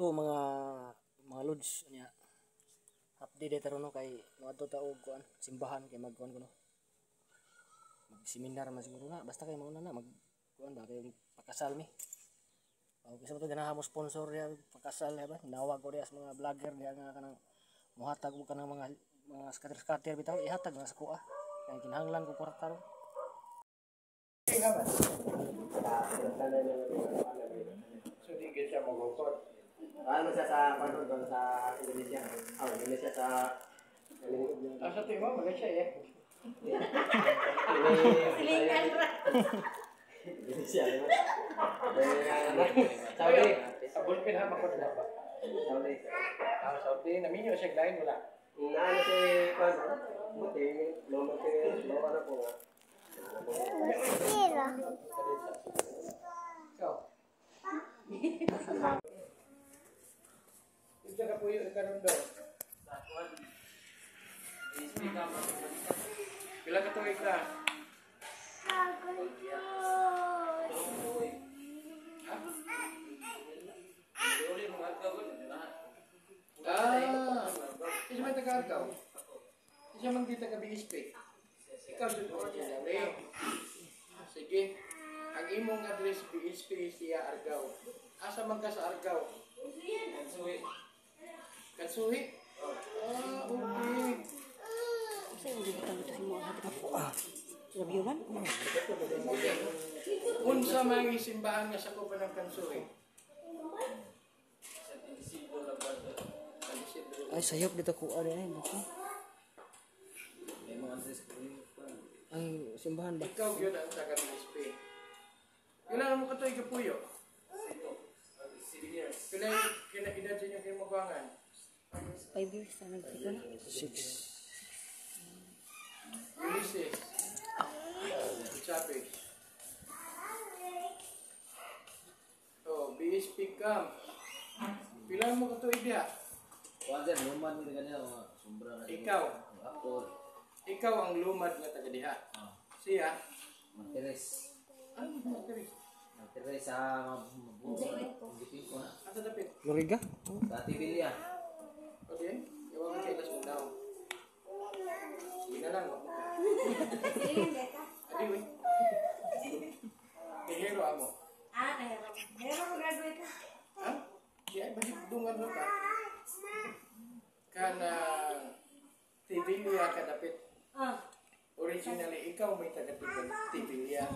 to mga lods niya. Update dito no kay moadto ta og kuan simbahan kay magkuan kuno. Mag-seminar man siguro na basta kay mao na mag kuan ba kay pakasal mi. Kasi mo to ganahan mo sponsor diya pakasal ba? Nawag ko diya sa mga vlogger diya nga kanang muhatag og kanang mga scatter bitaw ihatag na sa kuha. Kay kinahanglan ko kwarta ron. So di ka siya mag-report. Ano siya sa doon sa Indonesia? Indonesia sa Sa tingin mo, maganda siya eh. Silingan ra. Indonesia. Saudi. Abol pinahama ko na ba? Saudi. Saudi, naminyo siya lain wala. Ano si Pano? Buti, lolo na po nga. Ikaw? Ito ka po yung ikaroon doon. Pila ka tuwig na? Isa may taga-argaw? Isa mang di taga-BSP? Ikaw doon originally. Sige. Ang imong address BSP siya Argao. Asa man ka sa Argao? Kansuhi. Kansuhi? Okay. Kasi hindi ka tanggap sa mga hati ka po. Sabi yun man? Unsa mga simbahan nga sa kupa ng Kansuhi? Ay sayop dito ko ari ay bako. Ay simbahan ba? Ikaw yun ang taga-BSP. Kailan mo ka ito ikapuyo? Kailan edad sa inyo kayo magwangan? 5 years na nagtiko na. 6. Ulysses. Chavez. Oh, BSP camp. Pila mo ka ito idea? Wajar, lumad ni kanila mga sombra na. Ikaw. Ako, Ikaw ang lumad nga taga-diha. Siya? Materes. Ano mo Teres? Materes sa mabuti ko na. Asa dapit? Loriga? Sa Tibilia. Okay? Iwan ka kailas mo daw. Sige na lang. Adi, wey. Kehero amo. Meron mo graduate ka. Ha? Di ay balik dungan mo ka. Kana Tibilia ka dapit. Originally, ikaw may taga-Tibilia.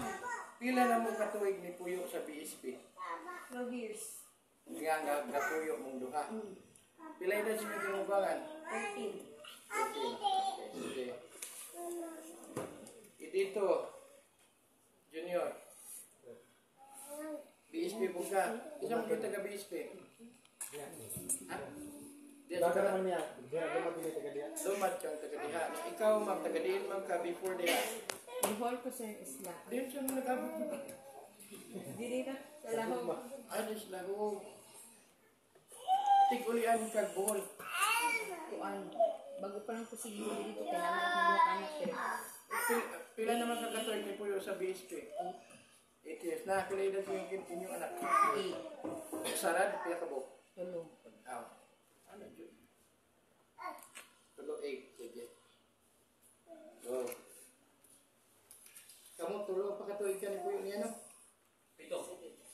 Pila na mo katuig ni Puyo sa BSP? 12 years. Nga gatuyo mong duha. Pila na siya kinubangan? 13. Okay. Dito, Junior. BSP po ka. Isa mo kayo taga-BSP? Ha? Diyan ka naman niya. Lumad kang taga-diha. Ikaw, ma'am, taga-diin ma'am ka before diha. Before ko sir is na. Diyan siya nung nag-abot mo. Dili na. Sa lahog. Ano sila? Tigulian kag buhol. Kuan. Bago pa lang ko siguro dito. Kaya naman akong mga anak sir. Pila naman kakatoy ni Puyo sa BSP? 8 years na. Pila edad yung inyong anak? 8. Sarad, pila ka po? Tulong. Ano yun? Tulo 8. Sige. Go. Kamu tulo pa katuig ka ni Puyo niya, no? 7.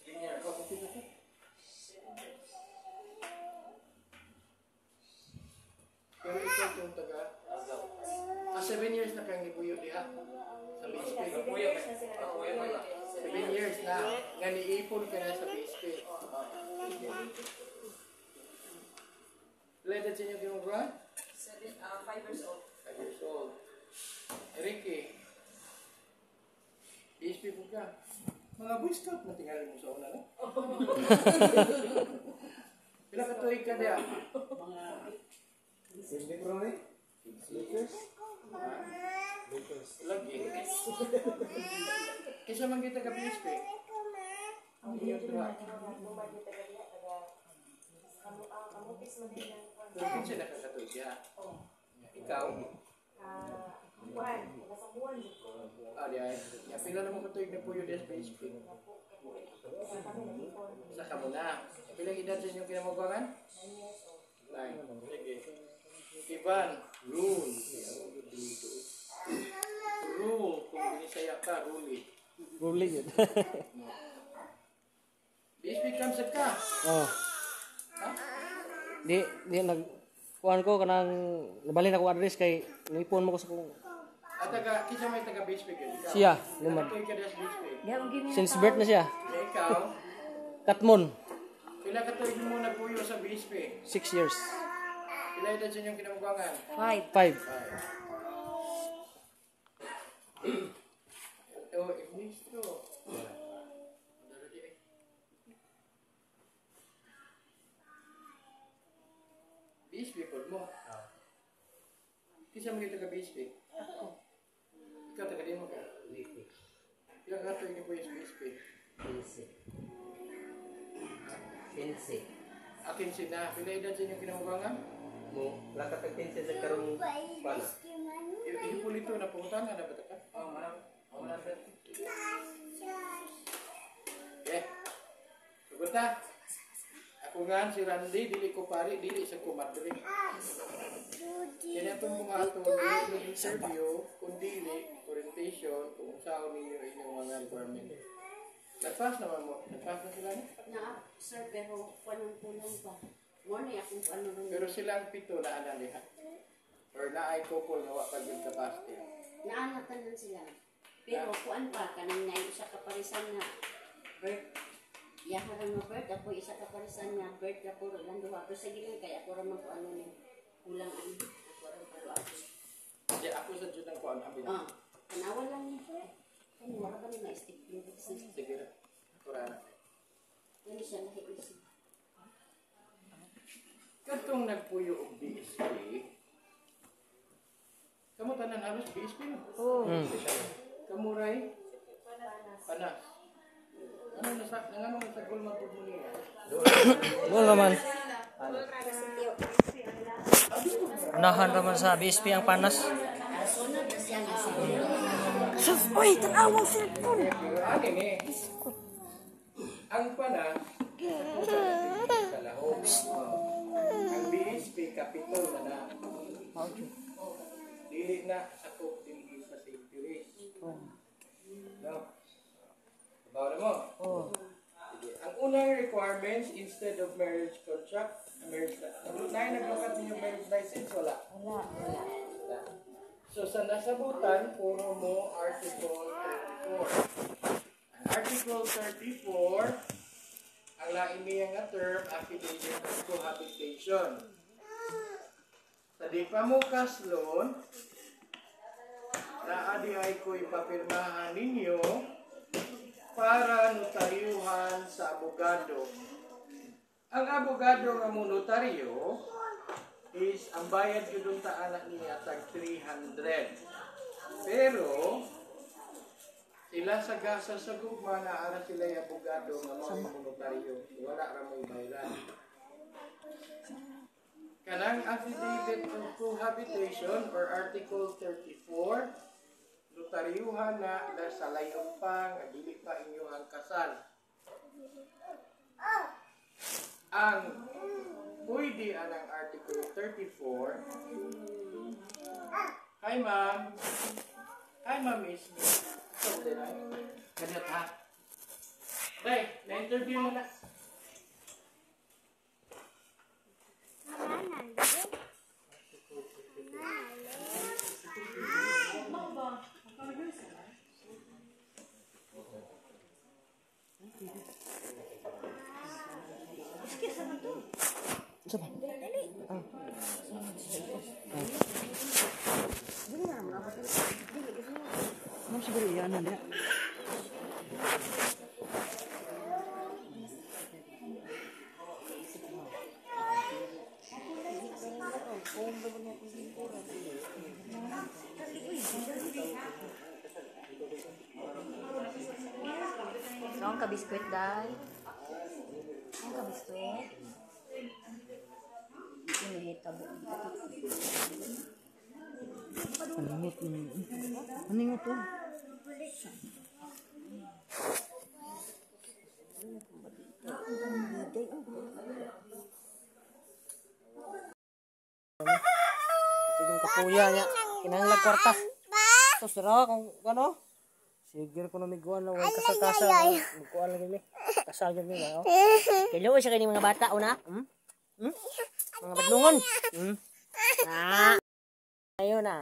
Sige niya. Ako, 7 ka. Pero ikaw yung taga 7 years na kang ibuyo diha sa BSP. 7 years na nga niipon ka na sa BSP. Related sa inyo kinukuha? 5 years old. 5 years old. Ricky, BSP po ka. Mga Boy Scout na tingali mo sa una, no? Pila ka tuig ka diya? Hindi bro ni? Lakers? Lagi. Kisa man kita ka BSP? Ang iyo diha. Pero kinsa na kakatuig diha? Ikaw? Buwan. Nasa buwan. Di ay. Pila na mo katuig na puyo diya sa BSP? Isa ka muna. Pilang edad sa inyong kinamagwangan? 9. Sige. Ivan, rule. Rule. Kung binisaya ka, rule. Ruling yun. BSP comes ka. Oh. Ha? Di kuan ko kanang nabalin ako address kay nipon mo ko sa kung At kisa may taga BSP yun. Ikaw. siya lumad. Ikaw ka das BSP. Since birth na siya. Ikaw, Katmon, pila ka tuig mo nagpuyo sa BSP? 6 years. Pila edad sa inyong kinamagwangan? 5. Oh, ministro. BSP pod mo. Kisa mo taga BSP? Ikaw taga di mo ka? Pila ka tuig ni po yung BSP? 15. Akin sina. Pila edad sa inyong kinamagwangan? Mo, lakat ang 15 sa karong pala. Ipulito na punta na dapat ka? Oo, marami. Eh, sagot na. Ako nga si Randy, dili ko pari, dili sa kumadri. Kaya itong mga itong dili interview, kung dili, orientation, kung saan ninyo inyong mga requirement. Nagpass naman mo. Nagpass na sila na? Sir, pero punong-punong pa. Muna akong ano lang. Pero sila ang pito na analihan. Or na ay couple na wapag yung capacity. Naanatan lang sila. Pero kuan pa, kanang na isa kaparisan na birth. Yaharan mo birth, ako isa kaparisan na birth na puro lang duha. Pero sa gilang kaya ako ramang kung ano ni kulang ano. Ako ramang puro ako. Hindi ako sa Diyos ng kuwan. Kanawal lang niya. Ano, wala ba ni ma-stick? Sige na. Kurana. Ano siya nahiisip? Katong nagpuyo og BSP, kamu tanan halos BSP no? Kamuray? Panas. Ano nasa gulma po mo niya? Doon naman. Unahan naman sa BSP ang panas. Sunod na siya nga siya. Uy, tanawang cellphone. Anin eh. Ang panas, sa lahog. Ang BSP, kapitol na na. Dili na sakop din sa safety risk. No? Bawa mo? Sige. Ang unang requirements, instead of marriage contract, marriage naglukat ninyo marriage license, wala? Wala. So sa nasabutan, puro mo Article 34. Ang Article 34, ang lain niya nga term, affidavit of cohabitation. Sa di pa mo kaslon, naadi ay ko ipapirmahan ninyo para notaryuhan sa abogado. Ang abogado nga mo notaryo is ang bayad yun ta anak niya tag 300. Pero sila sa gasa sa gugma na ara sila yung abogado nga mo notaryo. Wala ra mo bayaran. Kanang affidavit of cohabitation or Article 34, notaryuhan na sa layo pa nga dili pa inyo ang kasal. Ang pwede anang Article 34. Hi ma'am. Hi ma'am miss. Ganyan ha. Day, na-interview mo na. Ano siguro yan na? So, ang kabiskwit dahil. Ang kabiskwit. Inihita mo. Aningot yun. Aningot to. Ito yung kapuya niya. Kinahanglag kwarta. Tapos raw kung ano. Sige ko na miguan lang ang kasal-kasal. Magkuhan lagi mi. Kasal yun mi. Kailan siya kayo mga bata una? Mga badlungon. Ayun na.